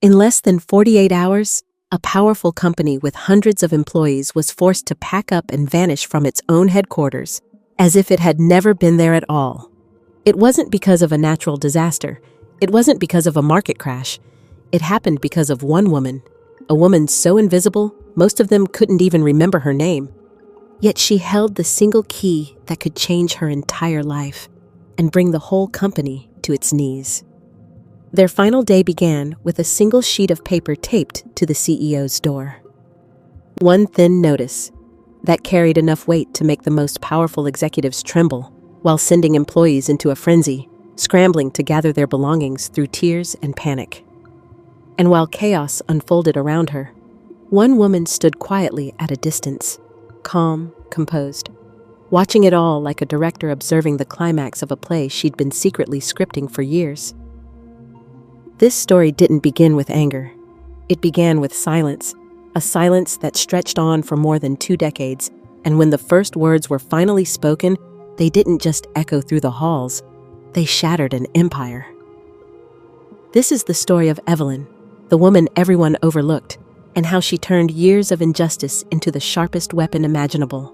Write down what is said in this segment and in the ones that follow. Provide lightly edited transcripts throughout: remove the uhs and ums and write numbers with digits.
In less than 48 hours, a powerful company with hundreds of employees was forced to pack up and vanish from its own headquarters, as if it had never been there at all. It wasn't because of a natural disaster. It wasn't because of a market crash. It happened because of one woman, a woman so invisible, most of them couldn't even remember her name. Yet she held the single key that could change her entire life and bring the whole company to its knees. Their final day began with a single sheet of paper taped to the CEO's door. One thin notice that carried enough weight to make the most powerful executives tremble, while sending employees into a frenzy, scrambling to gather their belongings through tears and panic. And while chaos unfolded around her, one woman stood quietly at a distance, calm, composed, watching it all like a director observing the climax of a play she'd been secretly scripting for years. This story didn't begin with anger. It began with silence, a silence that stretched on for more than 2 decades, and when the first words were finally spoken, they didn't just echo through the halls, they shattered an empire. This is the story of Evelyn, the woman everyone overlooked, and how she turned years of injustice into the sharpest weapon imaginable.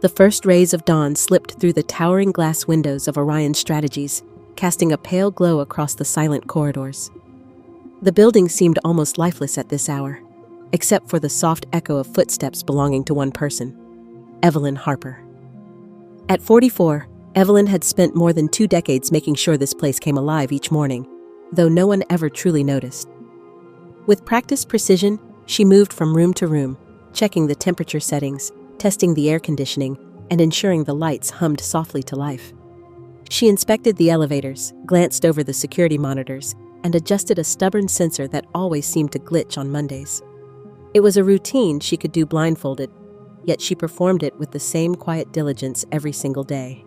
The first rays of dawn slipped through the towering glass windows of Orion Strategies, casting a pale glow across the silent corridors. The building seemed almost lifeless at this hour, except for the soft echo of footsteps belonging to one person, Evelyn Harper. At 44, Evelyn had spent more than 2 decades making sure this place came alive each morning, though no one ever truly noticed. With practiced precision, she moved from room to room, checking the temperature settings, testing the air conditioning, and ensuring the lights hummed softly to life. She inspected the elevators, glanced over the security monitors, and adjusted a stubborn sensor that always seemed to glitch on Mondays. It was a routine she could do blindfolded, yet she performed it with the same quiet diligence every single day.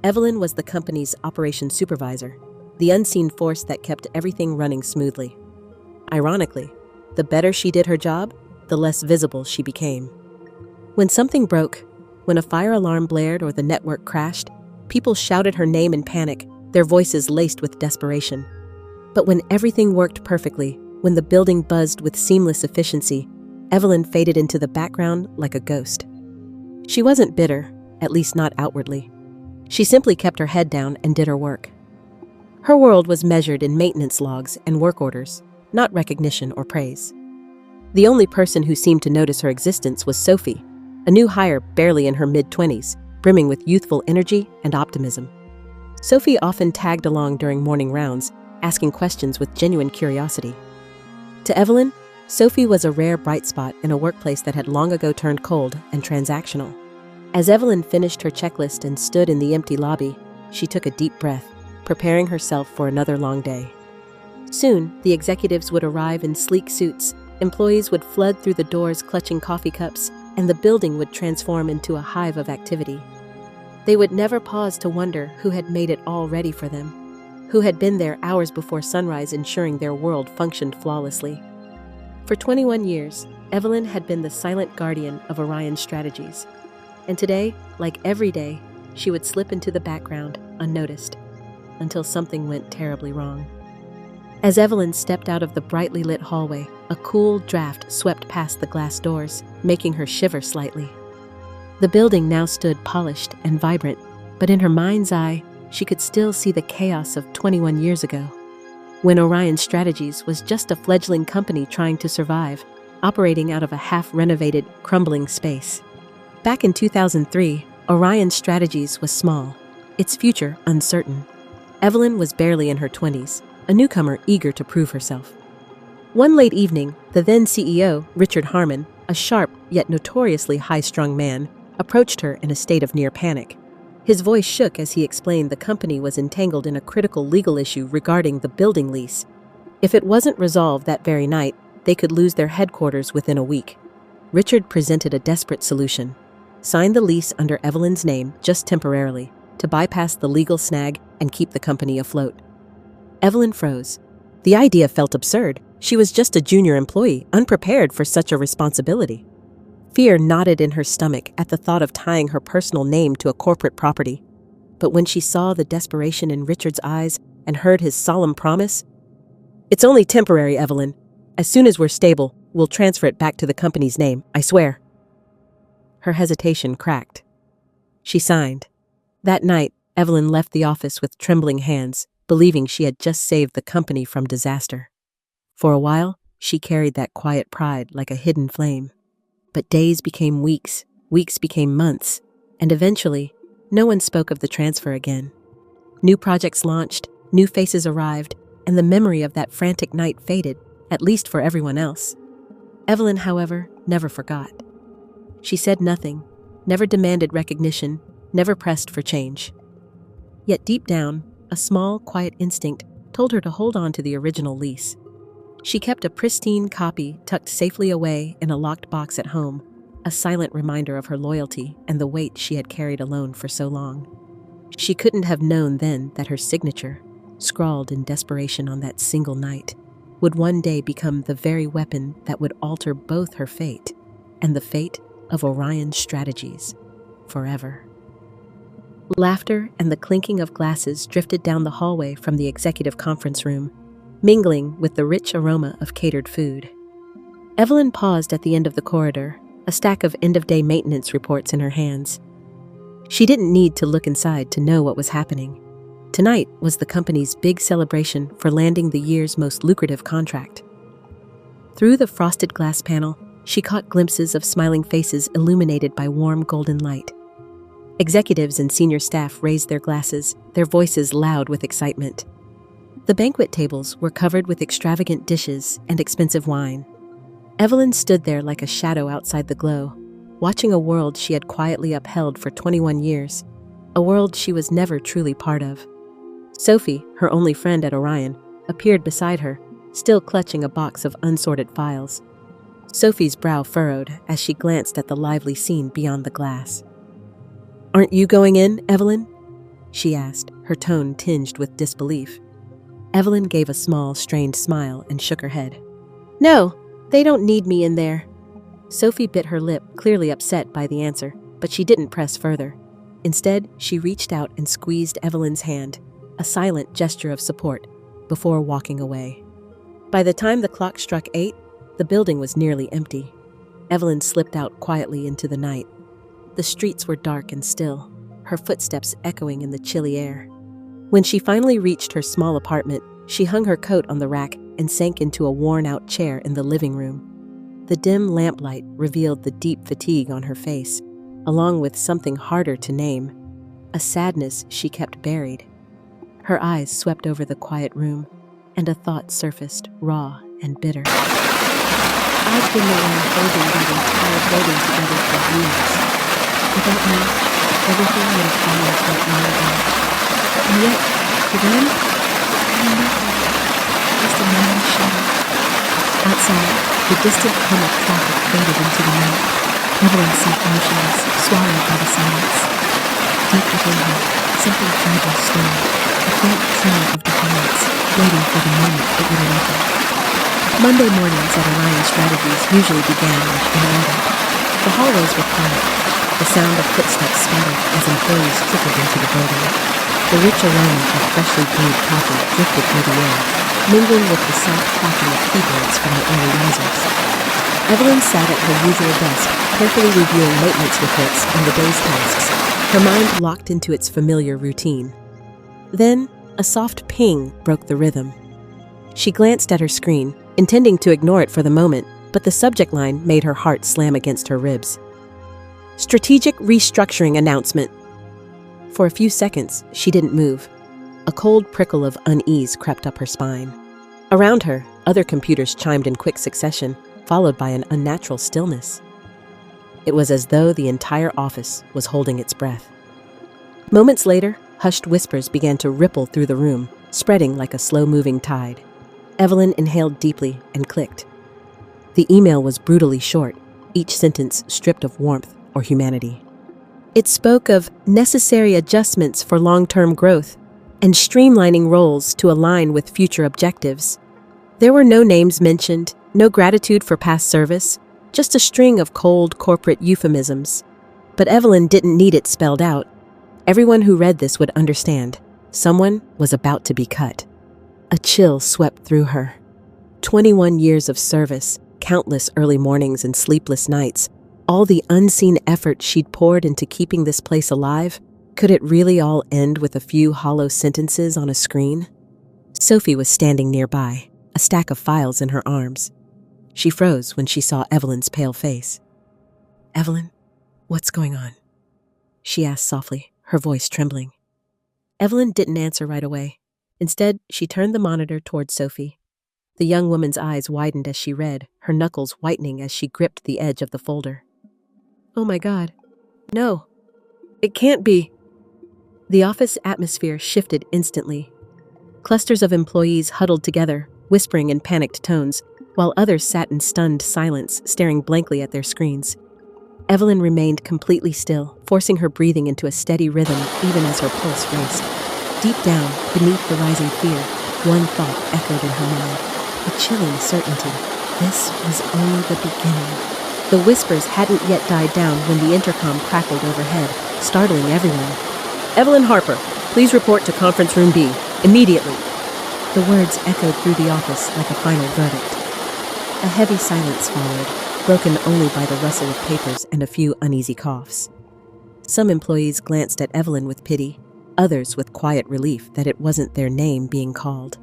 Evelyn was the company's operations supervisor, the unseen force that kept everything running smoothly. Ironically, the better she did her job, the less visible she became. When something broke, when a fire alarm blared or the network crashed, people shouted her name in panic, their voices laced with desperation. But when everything worked perfectly, when the building buzzed with seamless efficiency, Evelyn faded into the background like a ghost. She wasn't bitter, at least not outwardly. She simply kept her head down and did her work. Her world was measured in maintenance logs and work orders, not recognition or praise. The only person who seemed to notice her existence was Sophie, a new hire barely in her mid-20s, brimming with youthful energy and optimism. Sophie often tagged along during morning rounds, asking questions with genuine curiosity. To Evelyn, Sophie was a rare bright spot in a workplace that had long ago turned cold and transactional. As Evelyn finished her checklist and stood in the empty lobby, she took a deep breath, preparing herself for another long day. Soon, the executives would arrive in sleek suits, employees would flood through the doors clutching coffee cups, and the building would transform into a hive of activity. They would never pause to wonder who had made it all ready for them, who had been there hours before sunrise ensuring their world functioned flawlessly. For 21 years, Evelyn had been the silent guardian of Orion Strategies. And today, like every day, she would slip into the background, unnoticed, until something went terribly wrong. As Evelyn stepped out of the brightly lit hallway, a cool draft swept past the glass doors, making her shiver slightly. The building now stood polished and vibrant, but in her mind's eye, she could still see the chaos of 21 years ago, when Orion Strategies was just a fledgling company trying to survive, operating out of a half-renovated, crumbling space. Back in 2003, Orion Strategies was small, its future uncertain. Evelyn was barely in her 20s, a newcomer eager to prove herself. One late evening, the then CEO, Richard Harmon, a sharp yet notoriously high-strung man, approached her in a state of near panic. His voice shook as he explained the company was entangled in a critical legal issue regarding the building lease. If it wasn't resolved that very night, they could lose their headquarters within a week. Richard presented a desperate solution. Sign the lease under Evelyn's name just temporarily, to bypass the legal snag and keep the company afloat. Evelyn froze. The idea felt absurd. She was just a junior employee, unprepared for such a responsibility. Fear knotted in her stomach at the thought of tying her personal name to a corporate property. But when she saw the desperation in Richard's eyes and heard his solemn promise, "It's only temporary, Evelyn. As soon as we're stable, we'll transfer it back to the company's name, I swear." Her hesitation cracked. She signed. That night, Evelyn left the office with trembling hands, believing she had just saved the company from disaster. For a while, she carried that quiet pride like a hidden flame. But days became weeks, weeks became months, and eventually, no one spoke of the transfer again. New projects launched, new faces arrived, and the memory of that frantic night faded, at least for everyone else. Evelyn, however, never forgot. She said nothing, never demanded recognition, never pressed for change. Yet deep down, a small, quiet instinct told her to hold on to the original lease. She kept a pristine copy tucked safely away in a locked box at home, a silent reminder of her loyalty and the weight she had carried alone for so long. She couldn't have known then that her signature, scrawled in desperation on that single night, would one day become the very weapon that would alter both her fate and the fate of Orion's strategies forever. Laughter and the clinking of glasses drifted down the hallway from the executive conference room, mingling with the rich aroma of catered food. Evelyn paused at the end of the corridor, a stack of end-of-day maintenance reports in her hands. She didn't need to look inside to know what was happening. Tonight was the company's big celebration for landing the year's most lucrative contract. Through the frosted glass panel, she caught glimpses of smiling faces illuminated by warm golden light. Executives and senior staff raised their glasses, their voices loud with excitement. The banquet tables were covered with extravagant dishes and expensive wine. Evelyn stood there like a shadow outside the glow, watching a world she had quietly upheld for 21 years, a world she was never truly part of. Sophie, her only friend at Orion, appeared beside her, still clutching a box of unsorted files. Sophie's brow furrowed as she glanced at the lively scene beyond the glass. "Aren't you going in, Evelyn?" she asked, her tone tinged with disbelief. Evelyn gave a small, strained smile and shook her head. "No, they don't need me in there." Sophie bit her lip, clearly upset by the answer, but she didn't press further. Instead, she reached out and squeezed Evelyn's hand, a silent gesture of support, before walking away. By the time the clock struck 8, the building was nearly empty. Evelyn slipped out quietly into the night. The streets were dark and still, her footsteps echoing in the chilly air. When she finally reached her small apartment, she hung her coat on the rack and sank into a worn-out chair in the living room. The dim lamplight revealed the deep fatigue on her face, along with something harder to name, a sadness she kept buried. Her eyes swept over the quiet room, and a thought surfaced, raw and bitter. "I've been the one holding that entire building together for years. Without me, everything would have fallen apart long ago. And yet, for them, I'm nothing, just a moment's shadow." Outside, the distant hum of traffic faded into the night. Evelyn sat motionless, swallowed by the silence. Deep within her, something fragile stirred, a faint tremor of defiance, waiting for the moment it would awaken. Monday mornings at Orion Strategies usually began like any other. The hallways were quiet, the sound of footsteps scattered as employees trickled into the building. The rich aroma of freshly brewed coffee drifted through the air, mingling with the soft clacking of keyboards from the early risers. Evelyn sat at her usual desk, carefully reviewing maintenance reports and the day's tasks, her mind locked into its familiar routine. Then, a soft ping broke the rhythm. She glanced at her screen, intending to ignore it for the moment, but the subject line made her heart slam against her ribs. "Strategic restructuring announcement." For a few seconds, she didn't move. A cold prickle of unease crept up her spine. Around her, other computers chimed in quick succession, followed by an unnatural stillness. It was as though the entire office was holding its breath. Moments later, hushed whispers began to ripple through the room, spreading like a slow-moving tide. Evelyn inhaled deeply and clicked. The email was brutally short, each sentence stripped of warmth or humanity. It spoke of necessary adjustments for long-term growth and streamlining roles to align with future objectives. There were no names mentioned, no gratitude for past service, just a string of cold corporate euphemisms. But Evelyn didn't need it spelled out. Everyone who read this would understand. Someone was about to be cut. A chill swept through her. 21 years of service, countless early mornings and sleepless nights, all the unseen effort she'd poured into keeping this place alive, could it really all end with a few hollow sentences on a screen? Sophie was standing nearby, a stack of files in her arms. She froze when she saw Evelyn's pale face. "Evelyn, what's going on?" she asked softly, her voice trembling. Evelyn didn't answer right away. Instead, she turned the monitor toward Sophie. The young woman's eyes widened as she read, her knuckles whitening as she gripped the edge of the folder. "Oh my God. No. It can't be." The office atmosphere shifted instantly. Clusters of employees huddled together, whispering in panicked tones, while others sat in stunned silence, staring blankly at their screens. Evelyn remained completely still, forcing her breathing into a steady rhythm even as her pulse raced. Deep down, beneath the rising fear, one thought echoed in her mind, a chilling certainty. This was only the beginning. The whispers hadn't yet died down when the intercom crackled overhead, startling everyone. "Evelyn Harper, please report to conference room B, immediately." The words echoed through the office like a final verdict. A heavy silence followed, broken only by the rustle of papers and a few uneasy coughs. Some employees glanced at Evelyn with pity, others with quiet relief that it wasn't their name being called.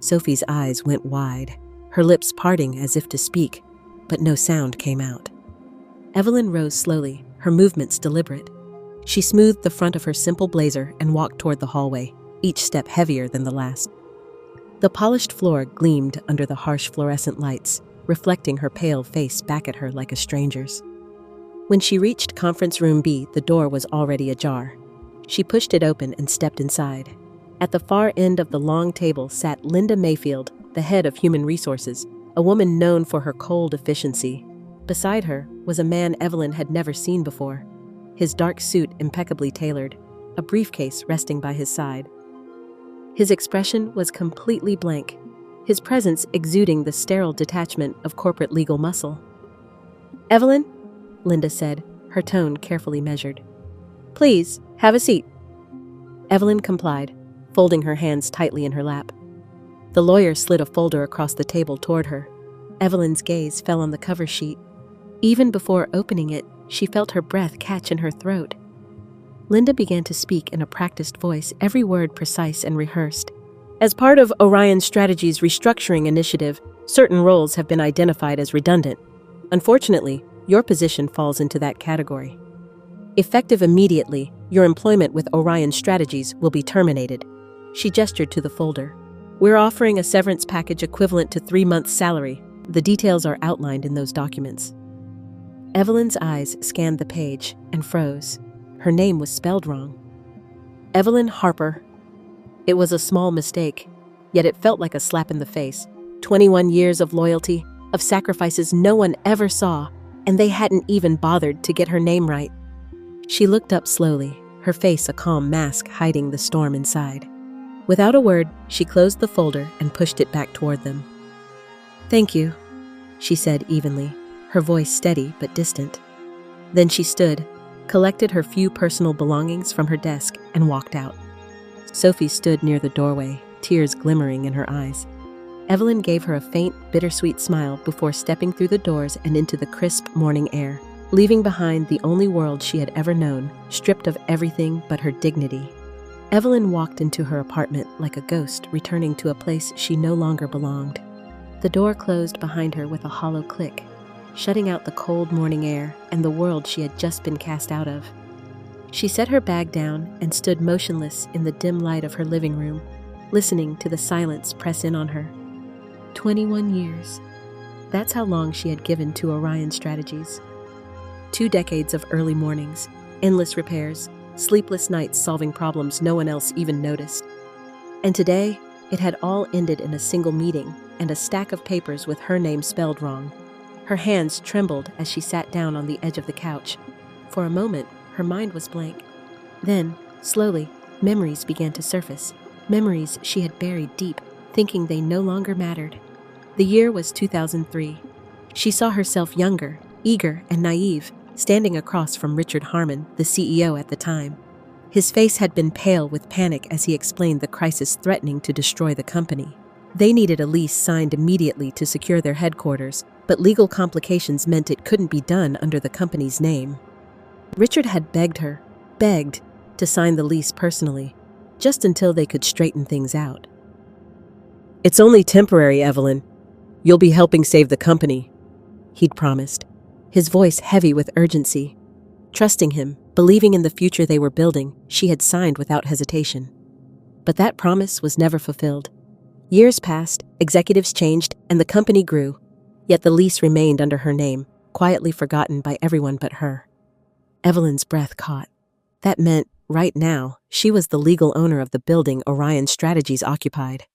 Sophie's eyes went wide, her lips parting as if to speak, but no sound came out. Evelyn rose slowly, her movements deliberate. She smoothed the front of her simple blazer and walked toward the hallway, each step heavier than the last. The polished floor gleamed under the harsh fluorescent lights, reflecting her pale face back at her like a stranger's. When she reached conference room B, the door was already ajar. She pushed it open and stepped inside. At the far end of the long table sat Linda Mayfield, the head of Human Resources, a woman known for her cold efficiency. Beside her was a man Evelyn had never seen before, his dark suit impeccably tailored, a briefcase resting by his side. His expression was completely blank, his presence exuding the sterile detachment of corporate legal muscle. "Evelyn," Linda said, her tone carefully measured. "Please, have a seat." Evelyn complied, folding her hands tightly in her lap. The lawyer slid a folder across the table toward her. Evelyn's gaze fell on the cover sheet. Even before opening it, she felt her breath catch in her throat. Linda began to speak in a practiced voice, every word precise and rehearsed. "As part of Orion Strategy's restructuring initiative, certain roles have been identified as redundant. Unfortunately, your position falls into that category. Effective immediately, your employment with Orion Strategies will be terminated." She gestured to the folder. "We're offering a severance package equivalent to 3 months' salary. The details are outlined in those documents." Evelyn's eyes scanned the page and froze. Her name was spelled wrong. Evelyn Harper. It was a small mistake, yet it felt like a slap in the face. 21 years of loyalty, of sacrifices no one ever saw, and they hadn't even bothered to get her name right. She looked up slowly, her face a calm mask hiding the storm inside. Without a word, she closed the folder and pushed it back toward them. "Thank you," she said evenly, her voice steady but distant. Then she stood, collected her few personal belongings from her desk, and walked out. Sophie stood near the doorway, tears glimmering in her eyes. Evelyn gave her a faint, bittersweet smile before stepping through the doors and into the crisp morning air, leaving behind the only world she had ever known, stripped of everything but her dignity. Evelyn walked into her apartment like a ghost returning to a place she no longer belonged. The door closed behind her with a hollow click, shutting out the cold morning air and the world she had just been cast out of. She set her bag down and stood motionless in the dim light of her living room, listening to the silence press in on her. 21 years. That's how long she had given to Orion Strategies. 2 decades of early mornings, endless repairs, sleepless nights solving problems no one else even noticed. And today, it had all ended in a single meeting and a stack of papers with her name spelled wrong. Her hands trembled as she sat down on the edge of the couch. For a moment, her mind was blank. Then, slowly, memories began to surface. Memories she had buried deep, thinking they no longer mattered. The year was 2003. She saw herself younger, eager, and naive, standing across from Richard Harmon, the CEO at the time. His face had been pale with panic as he explained the crisis threatening to destroy the company. They needed a lease signed immediately to secure their headquarters, but legal complications meant it couldn't be done under the company's name. Richard had begged to sign the lease personally, just until they could straighten things out. "It's only temporary, Evelyn. You'll be helping save the company," he'd promised, his voice heavy with urgency. Trusting him, believing in the future they were building, she had signed without hesitation. But that promise was never fulfilled. Years passed, executives changed, and the company grew, yet the lease remained under her name, quietly forgotten by everyone but her. Evelyn's breath caught. That meant, right now, she was the legal owner of the building Orion Strategies occupied.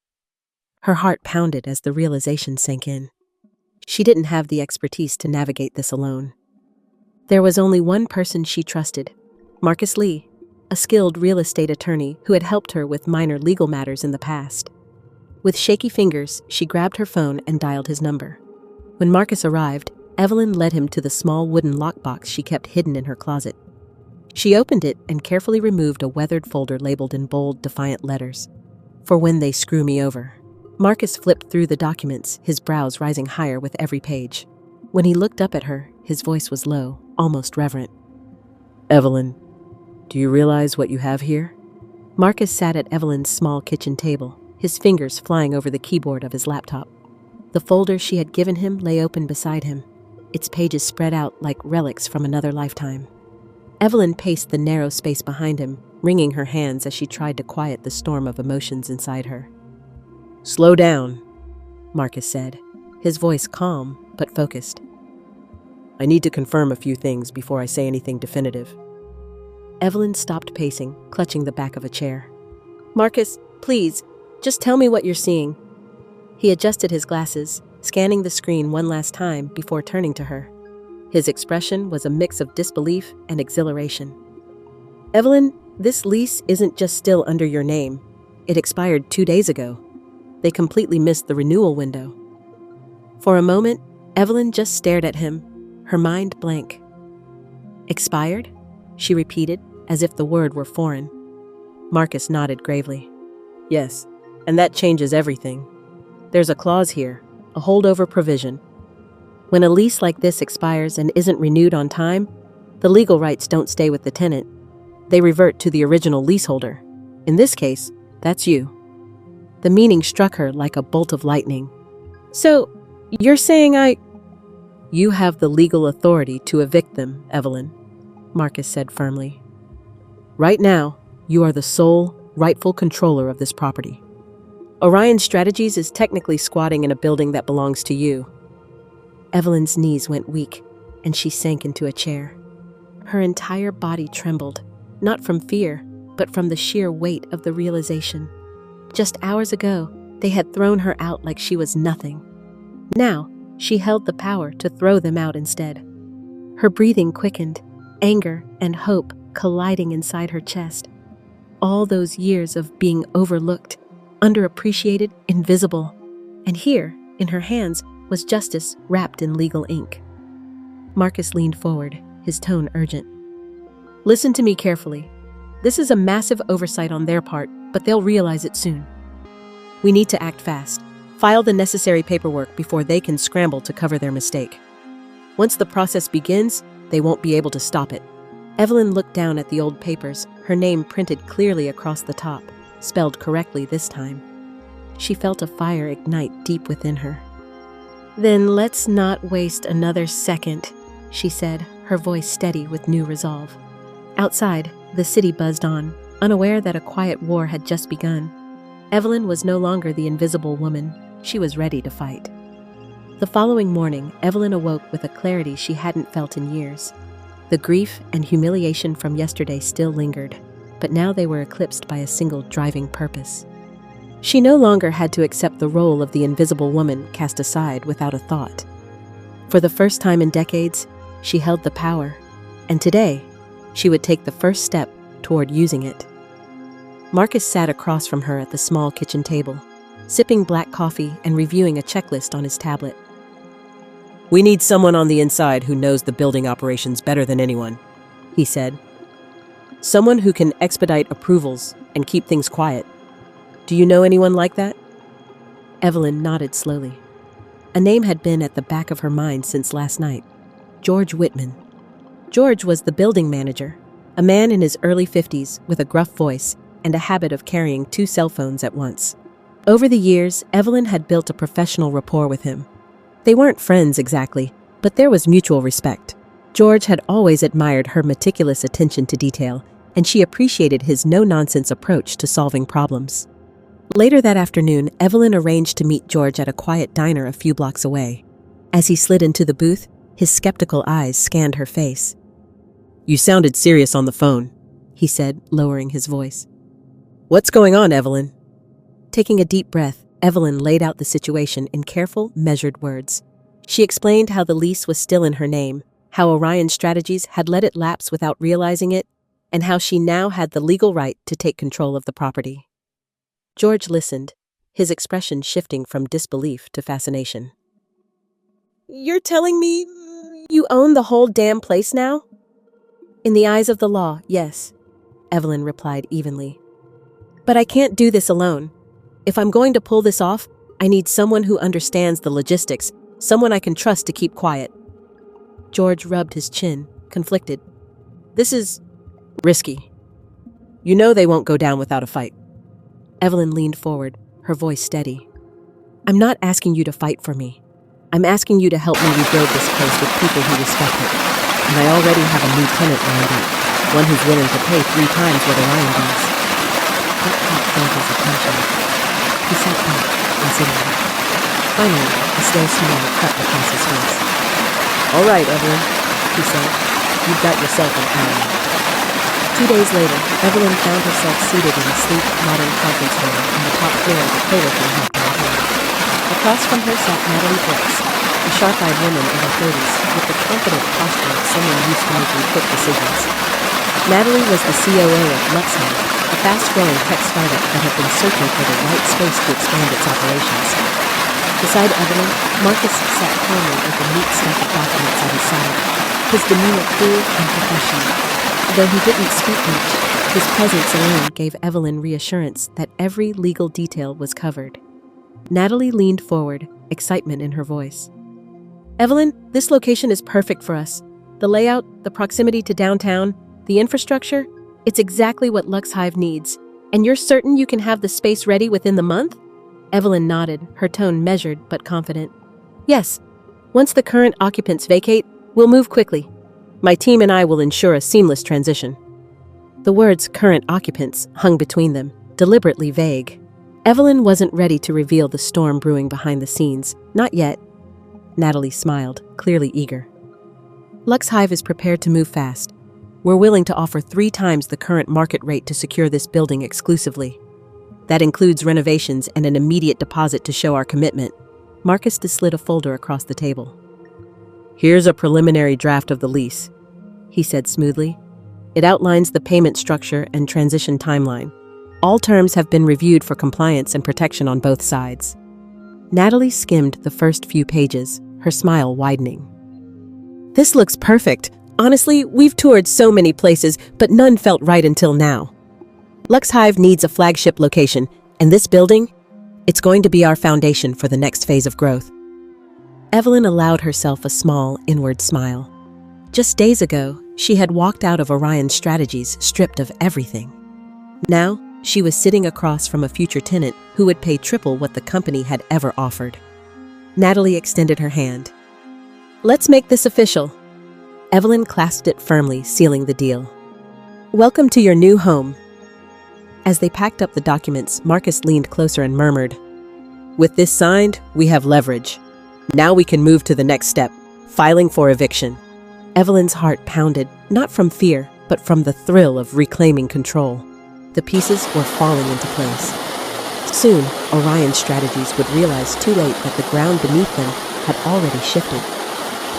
Her heart pounded as the realization sank in. She didn't have the expertise to navigate this alone. There was only one person she trusted, Marcus Lee, a skilled real estate attorney who had helped her with minor legal matters in the past. With shaky fingers, she grabbed her phone and dialed his number. When Marcus arrived, Evelyn led him to the small wooden lockbox she kept hidden in her closet. She opened it and carefully removed a weathered folder labeled in bold, defiant letters, "For when they screw me over." Marcus flipped through the documents, his brows rising higher with every page. When he looked up at her, his voice was low, almost reverent. "Evelyn, do you realize what you have here?" Marcus sat at Evelyn's small kitchen table, his fingers flying over the keyboard of his laptop. The folder she had given him lay open beside him, its pages spread out like relics from another lifetime. Evelyn paced the narrow space behind him, wringing her hands as she tried to quiet the storm of emotions inside her. "Slow down," Marcus said, his voice calm but focused. "I need to confirm a few things before I say anything definitive." Evelyn stopped pacing, clutching the back of a chair. "Marcus, please, just tell me what you're seeing." He adjusted his glasses, scanning the screen one last time before turning to her. His expression was a mix of disbelief and exhilaration. "Evelyn, this lease isn't just still under your name. It expired 2 days ago. They completely missed the renewal window." For a moment, Evelyn just stared at him, her mind blank. "Expired?" she repeated, as if the word were foreign. Marcus nodded gravely. "Yes, and that changes everything. There's a clause here, a holdover provision. When a lease like this expires and isn't renewed on time, the legal rights don't stay with the tenant. They revert to the original leaseholder. In this case, that's you." The meaning struck her like a bolt of lightning. "So, you're saying You have the legal authority to evict them, Evelyn," Marcus said firmly. "Right now, you are the sole, rightful controller of this property. Orion Strategies is technically squatting in a building that belongs to you." Evelyn's knees went weak, and she sank into a chair. Her entire body trembled, not from fear, but from the sheer weight of the realization. Just hours ago, they had thrown her out like she was nothing. Now, she held the power to throw them out instead. Her breathing quickened, anger and hope colliding inside her chest. All those years of being overlooked, underappreciated, invisible. And here, in her hands, was justice wrapped in legal ink. Marcus leaned forward, his tone urgent. "Listen to me carefully. This is a massive oversight on their part, but they'll realize it soon. We need to act fast. File the necessary paperwork before they can scramble to cover their mistake. Once the process begins, they won't be able to stop it." Evelyn looked down at the old papers, her name printed clearly across the top, spelled correctly this time. She felt a fire ignite deep within her. "Then let's not waste another second," she said, her voice steady with new resolve. Outside, the city buzzed on, unaware that a quiet war had just begun. Evelyn was no longer the invisible woman. She was ready to fight. The following morning, Evelyn awoke with a clarity she hadn't felt in years. The grief and humiliation from yesterday still lingered, but now they were eclipsed by a single driving purpose. She no longer had to accept the role of the invisible woman cast aside without a thought. For the first time in decades, she held the power, and today, she would take the first step toward using it. Marcus sat across from her at the small kitchen table, sipping black coffee and reviewing a checklist on his tablet. "We need someone on the inside who knows the building operations better than anyone," he said. "Someone who can expedite approvals and keep things quiet. Do you know anyone like that?" Evelyn nodded slowly. A name had been at the back of her mind since last night. George Whitman. George was the building manager, a man in his early 50s with a gruff voice and a habit of carrying 2 cell phones at once. Over the years, Evelyn had built a professional rapport with him. They weren't friends exactly, but there was mutual respect. George had always admired her meticulous attention to detail, and she appreciated his no-nonsense approach to solving problems. Later that afternoon, Evelyn arranged to meet George at a quiet diner a few blocks away. As he slid into the booth, his skeptical eyes scanned her face. "You sounded serious on the phone," he said, lowering his voice. "What's going on, Evelyn?" Taking a deep breath, Evelyn laid out the situation in careful, measured words. She explained how the lease was still in her name, how Orion Strategies had let it lapse without realizing it, and how she now had the legal right to take control of the property. George listened, his expression shifting from disbelief to fascination. "You're telling me you own the whole damn place now?" "In the eyes of the law, yes," Evelyn replied evenly. "But I can't do this alone. If I'm going to pull this off, I need someone who understands the logistics, someone I can trust to keep quiet." George rubbed his chin, conflicted. "This is risky. You know they won't go down without a fight." Evelyn leaned forward, her voice steady. "I'm not asking you to fight for me. I'm asking you to help me rebuild this place with people who respect it. And I already have a new tenant lined up, one who's willing to pay 3 times what Orion does." That caught George's attention. He sat back, considering. Finally, a slow smile crept across his face. "All right, Evelyn," he said. "You've got yourself an ally." 2 days later, Evelyn found herself seated in a sleek, modern conference room on the top floor of the co-working hub downtown. Across from her sat Natalie Brooks, a sharp-eyed woman in her 30s with the confident posture of someone used to making quick decisions. Natalie was the COO of Luxhive, a fast-growing tech startup that had been searching for the right space to expand its operations. Beside Evelyn, Marcus sat calmly with a neat stack of documents at his side, his demeanor cool and professional. Though he didn't speak much, his presence alone gave Evelyn reassurance that every legal detail was covered. Natalie leaned forward, excitement in her voice. "Evelyn, this location is perfect for us. The layout, the proximity to downtown, the infrastructure, it's exactly what Luxhive needs. And you're certain you can have the space ready within the month?" Evelyn nodded, her tone measured but confident. "Yes. Once the current occupants vacate, we'll move quickly. My team and I will ensure a seamless transition." The words "current occupants" hung between them, deliberately vague. Evelyn wasn't ready to reveal the storm brewing behind the scenes. Not yet. Natalie smiled, clearly eager. "Luxhive is prepared to move fast. We're willing to offer 3 times the current market rate to secure this building exclusively. That includes renovations and an immediate deposit to show our commitment." Marcus slid a folder across the table. "Here's a preliminary draft of the lease," he said smoothly. "It outlines the payment structure and transition timeline. All terms have been reviewed for compliance and protection on both sides." Natalie skimmed the first few pages, her smile widening. "This looks perfect. Honestly, we've toured so many places, but none felt right until now. Luxhive needs a flagship location, and this building, it's going to be our foundation for the next phase of growth." Evelyn allowed herself a small, inward smile. Just days ago, she had walked out of Orion Strategies stripped of everything. Now, she was sitting across from a future tenant who would pay triple what the company had ever offered. Natalie extended her hand. "Let's make this official." Evelyn clasped it firmly, sealing the deal. "Welcome to your new home." As they packed up the documents, Marcus leaned closer and murmured, "With this signed, we have leverage. Now we can move to the next step, filing for eviction." Evelyn's heart pounded, not from fear, but from the thrill of reclaiming control. The pieces were falling into place. Soon, Orion Strategies would realize too late that the ground beneath them had already shifted.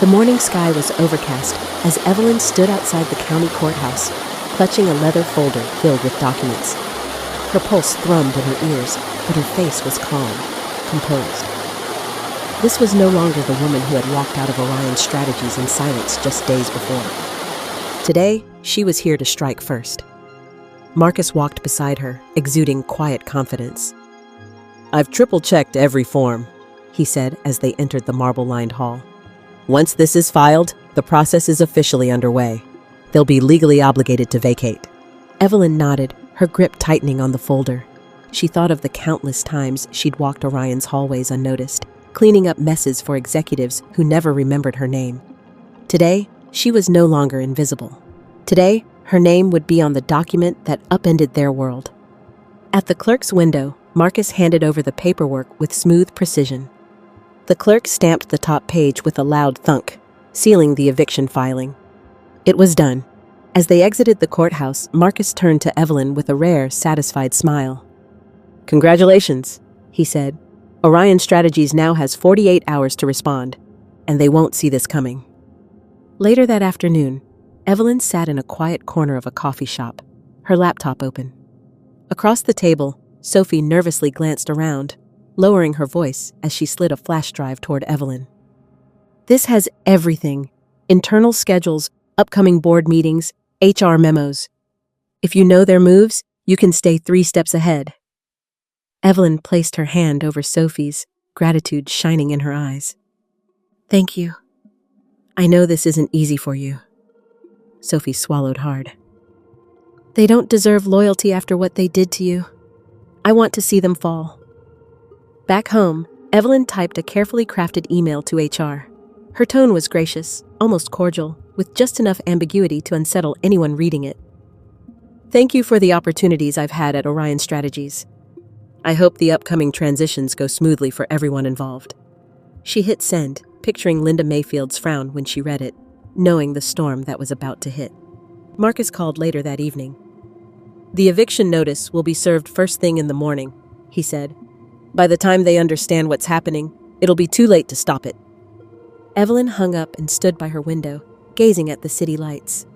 The morning sky was overcast as Evelyn stood outside the county courthouse, clutching a leather folder filled with documents. Her pulse thrummed in her ears, but her face was calm, composed. This was no longer the woman who had walked out of Orion Strategies in silence just days before. Today, she was here to strike first. Marcus walked beside her, exuding quiet confidence. I've triple-checked every form, he said as they entered the marble-lined hall. Once this is filed, the process is officially underway. They'll be legally obligated to vacate. Evelyn nodded, her grip tightening on the folder. She thought of the countless times she'd walked Orion's hallways unnoticed, cleaning up messes for executives who never remembered her name. Today, she was no longer invisible. Today, her name would be on the document that upended their world. At the clerk's window, Marcus handed over the paperwork with smooth precision. The clerk stamped the top page with a loud thunk, sealing the eviction filing. It was done. As they exited the courthouse, Marcus turned to Evelyn with a rare, satisfied smile. "Congratulations," he said. "Orion Strategies now has 48 hours to respond, and they won't see this coming." Later that afternoon, Evelyn sat in a quiet corner of a coffee shop, her laptop open. Across the table, Sophie nervously glanced around, lowering her voice as she slid a flash drive toward Evelyn. "This has everything: internal schedules, upcoming board meetings, HR memos. If you know their moves, you can stay 3 steps ahead." Evelyn placed her hand over Sophie's, gratitude shining in her eyes. "Thank you. I know this isn't easy for you." Sophie swallowed hard. "They don't deserve loyalty after what they did to you. I want to see them fall." Back home, Evelyn typed a carefully crafted email to HR. Her tone was gracious, almost cordial, with just enough ambiguity to unsettle anyone reading it. "Thank you for the opportunities I've had at Orion Strategies. I hope the upcoming transitions go smoothly for everyone involved." She hit send, picturing Linda Mayfield's frown when she read it, knowing the storm that was about to hit. Marcus called later that evening. "The eviction notice will be served first thing in the morning," he said. "By the time they understand what's happening, it'll be too late to stop it." Evelyn hung up and stood by her window, gazing at the city lights.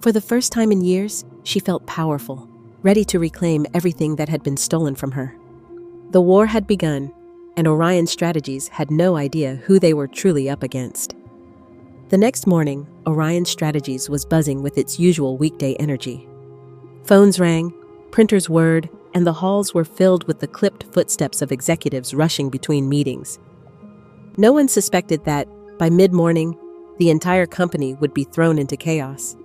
For the first time in years, she felt powerful, ready to reclaim everything that had been stolen from her. The war had begun, and Orion Strategies had no idea who they were truly up against. The next morning, Orion Strategies was buzzing with its usual weekday energy. Phones rang, printers whirred, and the halls were filled with the clipped footsteps of executives rushing between meetings. No one suspected that, by mid-morning, the entire company would be thrown into chaos.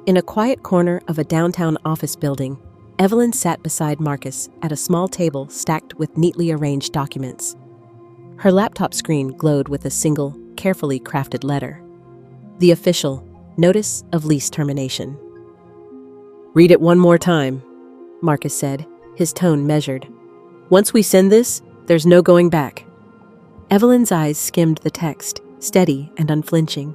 In a quiet corner of a downtown office building, Evelyn sat beside Marcus at a small table stacked with neatly arranged documents. Her laptop screen glowed with a single, carefully crafted letter. The official Notice of Lease Termination. "Read it one more time," Marcus said, his tone measured. "Once we send this, there's no going back." Evelyn's eyes skimmed the text, steady and unflinching.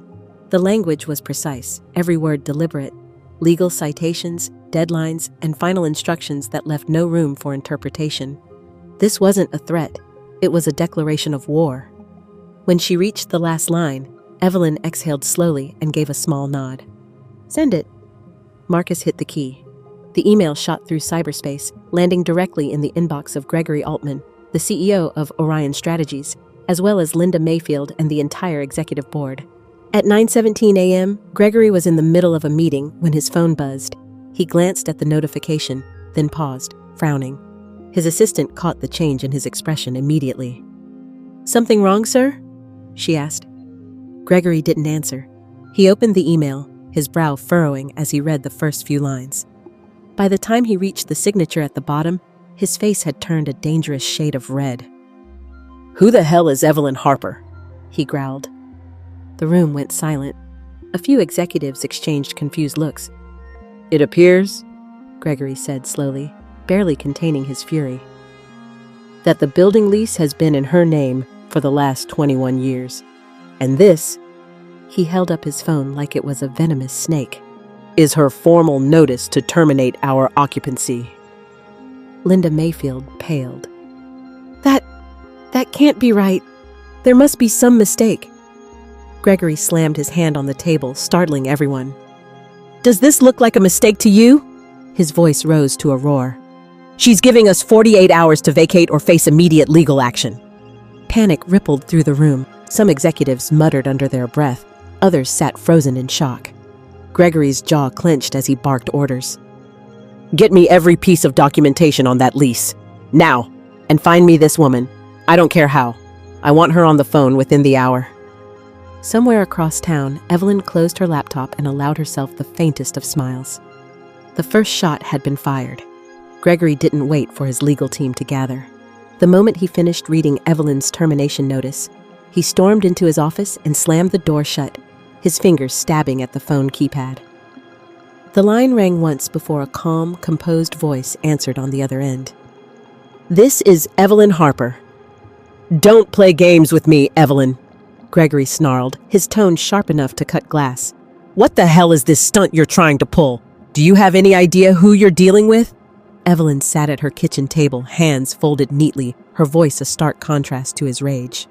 The language was precise, every word deliberate. Legal citations, deadlines, and final instructions that left no room for interpretation. This wasn't a threat. It was a declaration of war. When she reached the last line, Evelyn exhaled slowly and gave a small nod. "Send it." Marcus hit the key. The email shot through cyberspace, landing directly in the inbox of Gregory Altman, the CEO of Orion Strategies, as well as Linda Mayfield and the entire executive board. At 9:17 a.m., Gregory was in the middle of a meeting when his phone buzzed. He glanced at the notification, then paused, frowning. His assistant caught the change in his expression immediately. "Something wrong, sir?" she asked. Gregory didn't answer. He opened the email, his brow furrowing as he read the first few lines. By the time he reached the signature at the bottom, his face had turned a dangerous shade of red. "Who the hell is Evelyn Harper?" he growled. The room went silent. A few executives exchanged confused looks. "It appears," Gregory said slowly, barely containing his fury, "that the building lease has been in her name for the last 21 years. And this," he held up his phone like it was a venomous snake, "is her formal notice to terminate our occupancy." Linda Mayfield paled. That can't be right. There must be some mistake." Gregory slammed his hand on the table, startling everyone. "Does this look like a mistake to you?" His voice rose to a roar. "She's giving us 48 hours to vacate or face immediate legal action." Panic rippled through the room. Some executives muttered under their breath. Others sat frozen in shock. Gregory's jaw clenched as he barked orders. "Get me every piece of documentation on that lease. Now! And find me this woman. I don't care how. I want her on the phone within the hour." Somewhere across town, Evelyn closed her laptop and allowed herself the faintest of smiles. The first shot had been fired. Gregory didn't wait for his legal team to gather. The moment he finished reading Evelyn's termination notice, he stormed into his office and slammed the door shut, his fingers stabbing at the phone keypad. The line rang once before a calm, composed voice answered on the other end. "This is Evelyn Harper." "Don't play games with me, Evelyn," Gregory snarled, his tone sharp enough to cut glass. "What the hell is this stunt you're trying to pull? Do you have any idea who you're dealing with?" Evelyn sat at her kitchen table, hands folded neatly, her voice a stark contrast to his rage.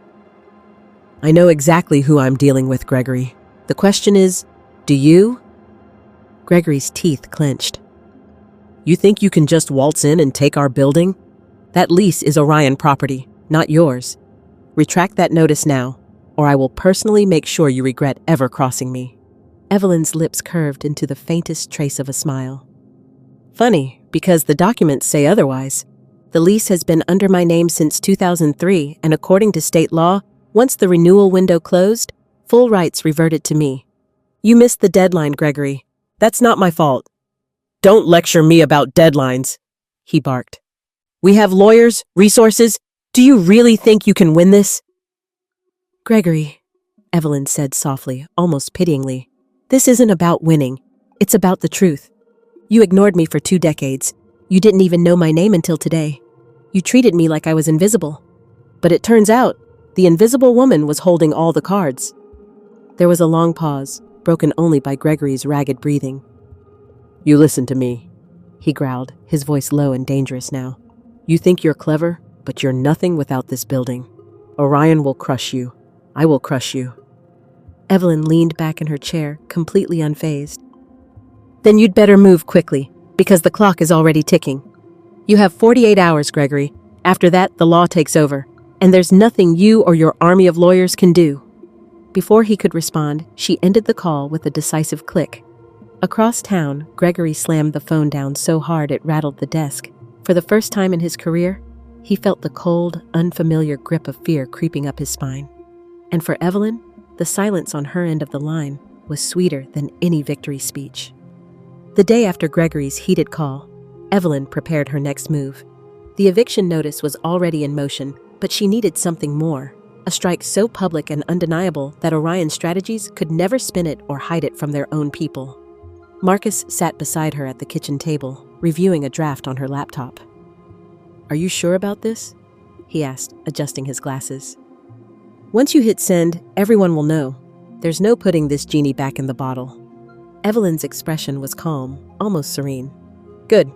"I know exactly who I'm dealing with, Gregory. The question is, do you?" Gregory's teeth clenched. "You think you can just waltz in and take our building? That lease is Orion property, not yours. Retract that notice now, or I will personally make sure you regret ever crossing me." Evelyn's lips curved into the faintest trace of a smile. "Funny, because the documents say otherwise. The lease has been under my name since 2003, and according to state law, once the renewal window closed, full rights reverted to me. You missed the deadline, Gregory. That's not my fault." "Don't lecture me about deadlines," he barked. "We have lawyers, resources. Do you really think you can win this?" "Gregory," Evelyn said softly, almost pityingly, "this isn't about winning. It's about the truth. You ignored me for 2 decades. You didn't even know my name until today. You treated me like I was invisible. But it turns out, the invisible woman was holding all the cards." There was a long pause, broken only by Gregory's ragged breathing. "You listen to me," he growled, his voice low and dangerous now. "You think you're clever, but you're nothing without this building. Orion will crush you. I will crush you." Evelyn leaned back in her chair, completely unfazed. "Then you'd better move quickly, because the clock is already ticking. You have 48 hours, Gregory. After that, the law takes over, and there's nothing you or your army of lawyers can do." Before he could respond, she ended the call with a decisive click. Across town, Gregory slammed the phone down so hard it rattled the desk. For the first time in his career, he felt the cold, unfamiliar grip of fear creeping up his spine. And for Evelyn, the silence on her end of the line was sweeter than any victory speech. The day after Gregory's heated call, Evelyn prepared her next move. The eviction notice was already in motion, but she needed something more. A strike so public and undeniable that Orion Strategies could never spin it or hide it from their own people. Marcus sat beside her at the kitchen table, reviewing a draft on her laptop. "Are you sure about this?" he asked, adjusting his glasses. "Once you hit send, everyone will know. There's no putting this genie back in the bottle." Evelyn's expression was calm, almost serene. "Good.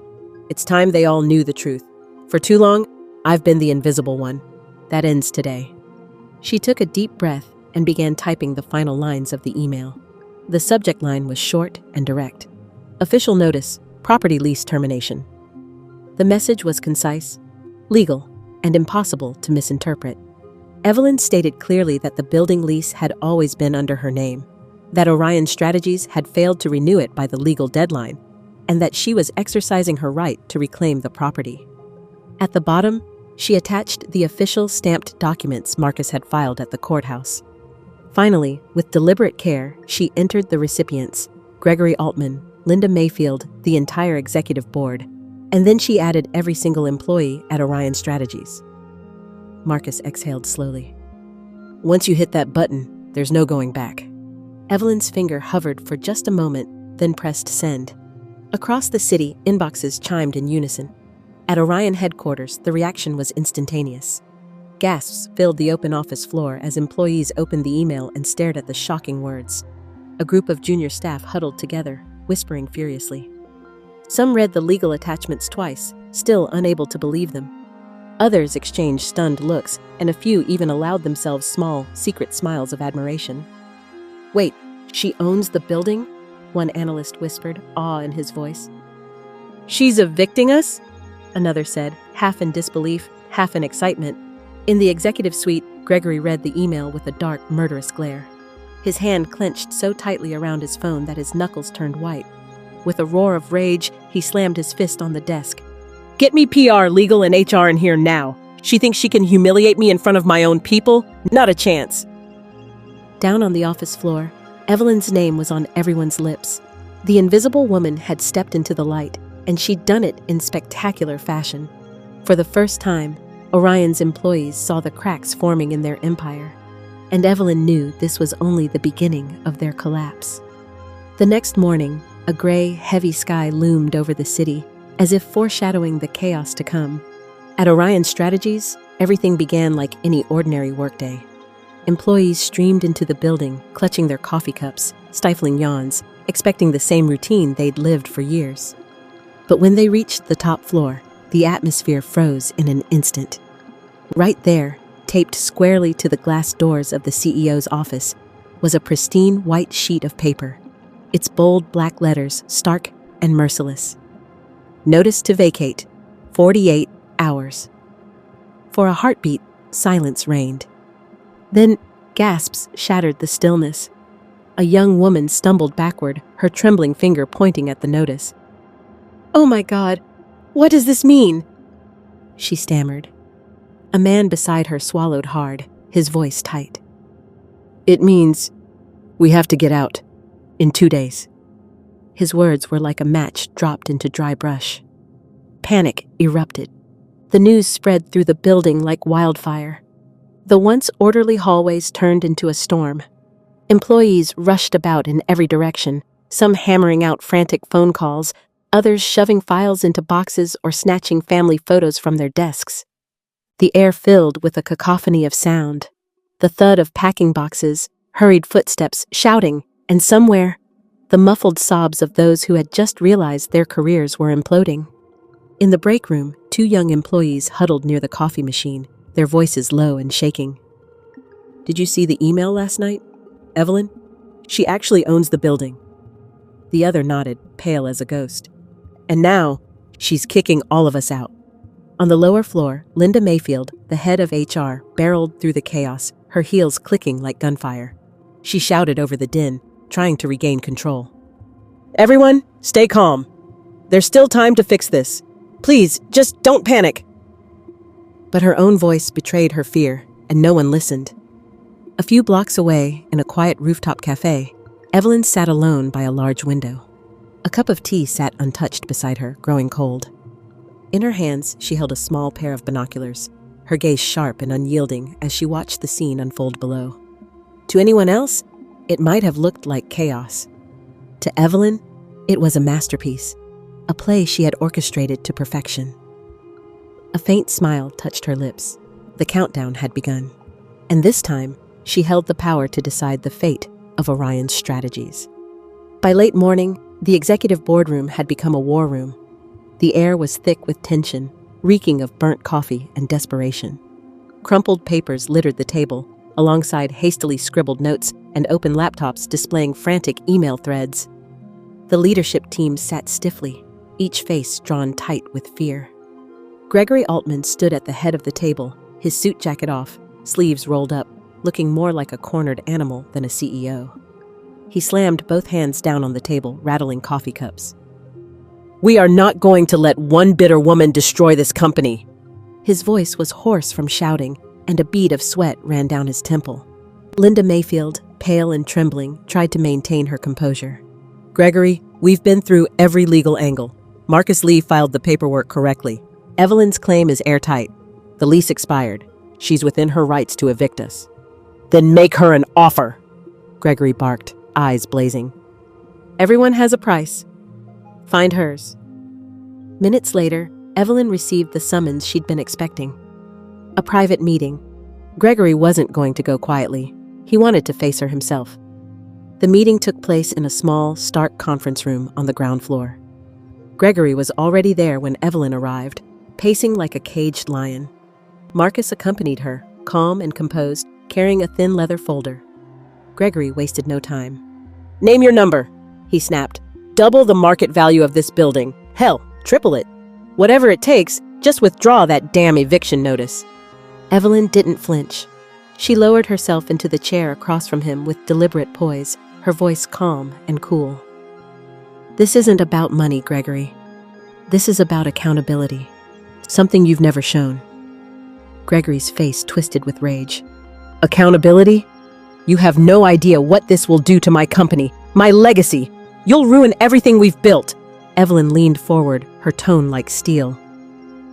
It's time they all knew the truth. For too long, I've been the invisible one. That ends today." She took a deep breath and began typing the final lines of the email. The subject line was short and direct. "Official notice, property lease termination." The message was concise, legal, and impossible to misinterpret. Evelyn stated clearly that the building lease had always been under her name, that Orion Strategies had failed to renew it by the legal deadline, and that she was exercising her right to reclaim the property. At the bottom, she attached the official stamped documents Marcus had filed at the courthouse. Finally, with deliberate care, she entered the recipients, Gregory Altman, Linda Mayfield, the entire executive board, and then she added every single employee at Orion Strategies. Marcus exhaled slowly. "Once you hit that button, there's no going back." Evelyn's finger hovered for just a moment, then pressed send. Across the city, inboxes chimed in unison. At Orion headquarters, the reaction was instantaneous. Gasps filled the open office floor as employees opened the email and stared at the shocking words. A group of junior staff huddled together, whispering furiously. Some read the legal attachments twice, still unable to believe them. Others exchanged stunned looks, and a few even allowed themselves small, secret smiles of admiration. "Wait, she owns the building?" one analyst whispered, awe in his voice. "She's evicting us?" another said, half in disbelief, half in excitement. In the executive suite, Gregory read the email with a dark, murderous glare. His hand clenched so tightly around his phone that his knuckles turned white. With a roar of rage, he slammed his fist on the desk. "Get me PR, legal, and HR in here now. She thinks she can humiliate me in front of my own people? Not a chance. Down on the office floor, Evelyn's name was on everyone's lips. The invisible woman had stepped into the light, and she'd done it in spectacular fashion. For the first time, Orion's employees saw the cracks forming in their empire, and Evelyn knew this was only the beginning of their collapse. The next morning, a gray, heavy sky loomed over the city, as if foreshadowing the chaos to come. At Orion Strategies, everything began like any ordinary workday. Employees streamed into the building, clutching their coffee cups, stifling yawns, expecting the same routine they'd lived for years. But when they reached the top floor, the atmosphere froze in an instant. Right there, taped squarely to the glass doors of the CEO's office, was a pristine white sheet of paper, its bold black letters stark and merciless. Notice to vacate, 48 hours. For a heartbeat, silence reigned. Then gasps shattered the stillness. A young woman stumbled backward, her trembling finger pointing at the notice. "Oh my God, what does this mean?" she stammered. A man beside her swallowed hard, his voice tight. "It means we have to get out in 2 days." His words were like a match dropped into dry brush. Panic erupted. The news spread through the building like wildfire. The once orderly hallways turned into a storm. Employees rushed about in every direction, some hammering out frantic phone calls, others shoving files into boxes or snatching family photos from their desks. The air filled with a cacophony of sound, the thud of packing boxes, hurried footsteps, shouting, and somewhere, the muffled sobs of those who had just realized their careers were imploding. In the break room, 2 young employees huddled near the coffee machine, their voices low and shaking. "Did you see the email last night, Evelyn? She actually owns the building." The other nodded, pale as a ghost. "And now, she's kicking all of us out." On the lower floor, Linda Mayfield, the head of HR, barreled through the chaos, her heels clicking like gunfire. She shouted over the din, trying to regain control. "Everyone, stay calm. There's still time to fix this. Please, just don't panic." But her own voice betrayed her fear, and no one listened. A few blocks away, in a quiet rooftop cafe, Evelyn sat alone by a large window. A cup of tea sat untouched beside her, growing cold. In her hands, she held a small pair of binoculars, her gaze sharp and unyielding as she watched the scene unfold below. To anyone else, it might have looked like chaos. To Evelyn, it was a masterpiece, a play she had orchestrated to perfection. A faint smile touched her lips. The countdown had begun. And this time, she held the power to decide the fate of Orion's strategies. By late morning, the executive boardroom had become a war room. The air was thick with tension, reeking of burnt coffee and desperation. Crumpled papers littered the table, alongside hastily scribbled notes and open laptops displaying frantic email threads. The leadership team sat stiffly, each face drawn tight with fear. Gregory Altman stood at the head of the table, his suit jacket off, sleeves rolled up, looking more like a cornered animal than a CEO. He slammed both hands down on the table, rattling coffee cups. "We are not going to let one bitter woman destroy this company." His voice was hoarse from shouting, and a bead of sweat ran down his temple. Linda Mayfield, pale and trembling, tried to maintain her composure. "Gregory, we've been through every legal angle. Marcus Lee filed the paperwork correctly. Evelyn's claim is airtight. The lease expired. She's within her rights to evict us." "Then make her an offer," Gregory barked, eyes blazing. "Everyone has a price. Find hers." Minutes later, Evelyn received the summons she'd been expecting. A private meeting. Gregory wasn't going to go quietly. He wanted to face her himself. The meeting took place in a small, stark conference room on the ground floor. Gregory was already there when Evelyn arrived, pacing like a caged lion. Marcus accompanied her, calm and composed, carrying a thin leather folder. Gregory wasted no time. "Name your number," he snapped. "Double the market value of this building. Hell, triple it. Whatever it takes, just withdraw that damn eviction notice." Evelyn didn't flinch. She lowered herself into the chair across from him with deliberate poise, her voice calm and cool. "This isn't about money, Gregory. This is about accountability. Something you've never shown." Gregory's face twisted with rage. Accountability? You have no idea what this will do to my company, my legacy. You'll ruin everything we've built. Evelyn leaned forward, her tone like steel.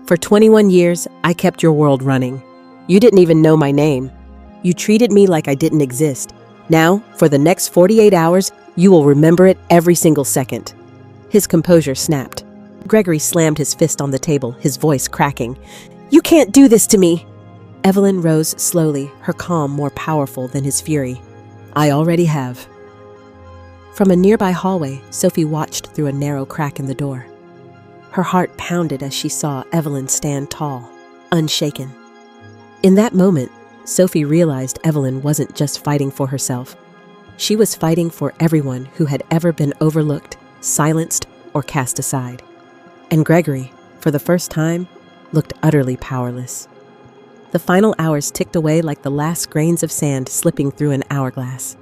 For 21 years, I kept your world running. You didn't even know my name. You treated me like I didn't exist. Now, for the next 48 hours, you will remember it every single second. His composure snapped. Gregory slammed his fist on the table, his voice cracking. You can't do this to me! Evelyn rose slowly, her calm more powerful than his fury. I already have. From a nearby hallway, Sophie watched through a narrow crack in the door. Her heart pounded as she saw Evelyn stand tall, unshaken. In that moment, Sophie realized Evelyn wasn't just fighting for herself. She was fighting for everyone who had ever been overlooked, silenced, or cast aside. And Gregory, for the first time, looked utterly powerless. The final hours ticked away like the last grains of sand slipping through an hourglass.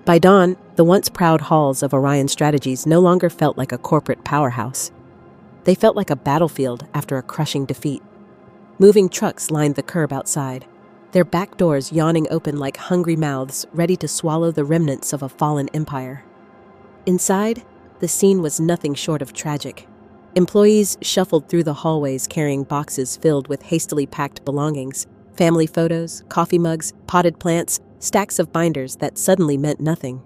By dawn, the once proud halls of Orion Strategies no longer felt like a corporate powerhouse. They felt like a battlefield after a crushing defeat. Moving trucks lined the curb outside, their back doors yawning open like hungry mouths ready to swallow the remnants of a fallen empire. Inside, the scene was nothing short of tragic. Employees shuffled through the hallways carrying boxes filled with hastily packed belongings, family photos, coffee mugs, potted plants, stacks of binders that suddenly meant nothing.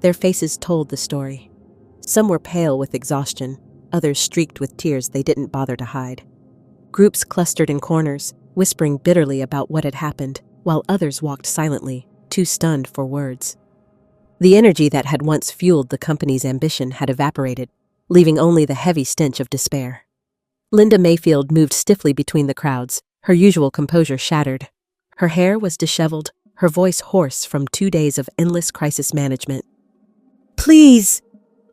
Their faces told the story. Some were pale with exhaustion, others streaked with tears they didn't bother to hide. Groups clustered in corners, whispering bitterly about what had happened, while others walked silently, too stunned for words. The energy that had once fueled the company's ambition had evaporated, leaving only the heavy stench of despair. Linda Mayfield moved stiffly between the crowds, her usual composure shattered. Her hair was disheveled, her voice hoarse from 2 days of endless crisis management. Please,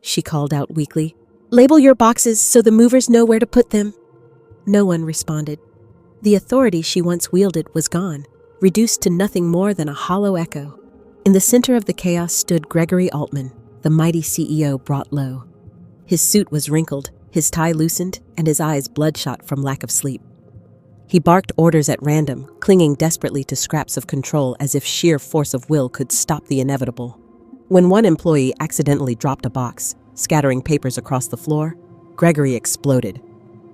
she called out weakly, label your boxes so the movers know where to put them. No one responded. The authority she once wielded was gone, reduced to nothing more than a hollow echo. In the center of the chaos stood Gregory Altman, the mighty CEO brought low. His suit was wrinkled, his tie loosened, and his eyes bloodshot from lack of sleep. He barked orders at random, clinging desperately to scraps of control as if sheer force of will could stop the inevitable. When one employee accidentally dropped a box, scattering papers across the floor, Gregory exploded.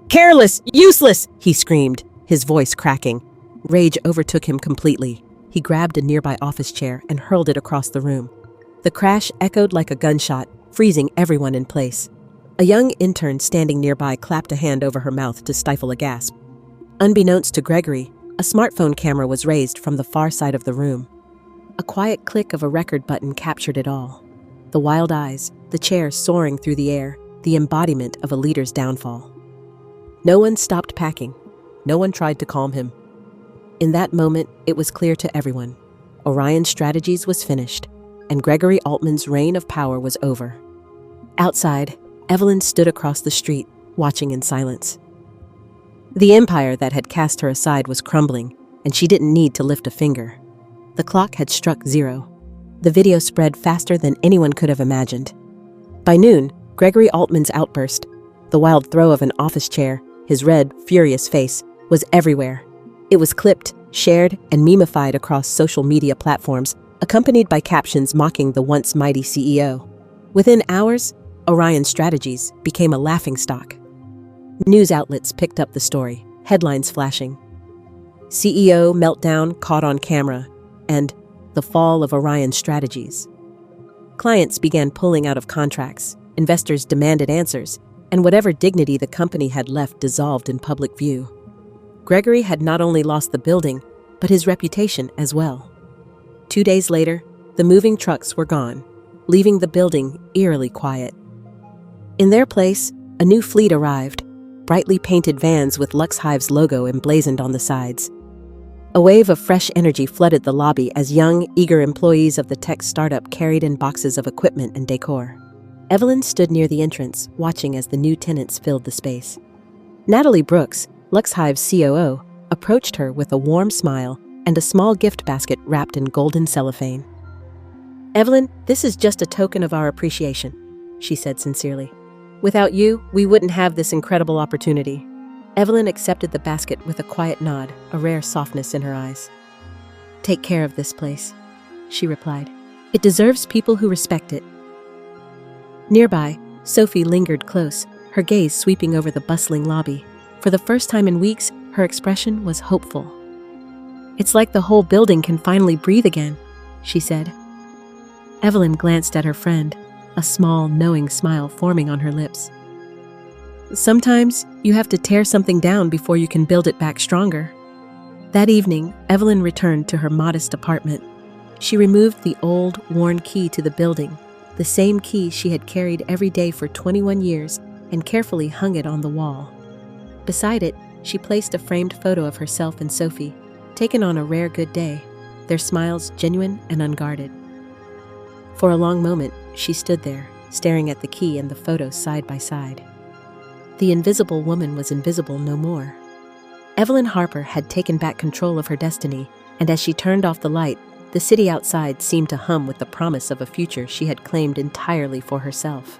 Careless! Useless! He screamed, his voice cracking. Rage overtook him completely. He grabbed a nearby office chair and hurled it across the room. The crash echoed like a gunshot, freezing everyone in place. A young intern standing nearby clapped a hand over her mouth to stifle a gasp. Unbeknownst to Gregory, a smartphone camera was raised from the far side of the room. A quiet click of a record button captured it all. The wild eyes, the chair soaring through the air, the embodiment of a leader's downfall. No one stopped packing. No one tried to calm him. In that moment, it was clear to everyone. Orion Strategies was finished, and Gregory Altman's reign of power was over. Outside, Evelyn stood across the street, watching in silence. The empire that had cast her aside was crumbling, and she didn't need to lift a finger. The clock had struck 0. The video spread faster than anyone could have imagined. By noon, Gregory Altman's outburst, the wild throw of an office chair, his red, furious face, was everywhere. It was clipped, shared, and memified across social media platforms, accompanied by captions mocking the once mighty CEO. Within hours, Orion Strategies became a laughingstock. News outlets picked up the story, headlines flashing. CEO meltdown caught on camera, and the fall of Orion Strategies. Clients began pulling out of contracts, investors demanded answers, and whatever dignity the company had left dissolved in public view. Gregory had not only lost the building, but his reputation as well. 2 days later, the moving trucks were gone, leaving the building eerily quiet. In their place, a new fleet arrived, brightly painted vans with Lux Hive's logo emblazoned on the sides. A wave of fresh energy flooded the lobby as young, eager employees of the tech startup carried in boxes of equipment and decor. Evelyn stood near the entrance, watching as the new tenants filled the space. Natalie Brooks, Lux Hive's COO, approached her with a warm smile and a small gift basket wrapped in golden cellophane. "Evelyn, this is just a token of our appreciation," she said sincerely. "Without you, we wouldn't have this incredible opportunity." Evelyn accepted the basket with a quiet nod, a rare softness in her eyes. "Take care of this place," she replied. "It deserves people who respect it." Nearby, Sophie lingered close, her gaze sweeping over the bustling lobby. For the first time in weeks, her expression was hopeful. "It's like the whole building can finally breathe again," she said. Evelyn glanced at her friend, a small, knowing smile forming on her lips. "Sometimes you have to tear something down before you can build it back stronger." That evening, Evelyn returned to her modest apartment. She removed the old, worn key to the building, the same key she had carried every day for 21 years, and carefully hung it on the wall. Beside it, she placed a framed photo of herself and Sophie, taken on a rare good day, their smiles genuine and unguarded. For a long moment, she stood there, staring at the key and the photo side by side. The invisible woman was invisible no more. Evelyn Harper had taken back control of her destiny, and as she turned off the light, the city outside seemed to hum with the promise of a future she had claimed entirely for herself.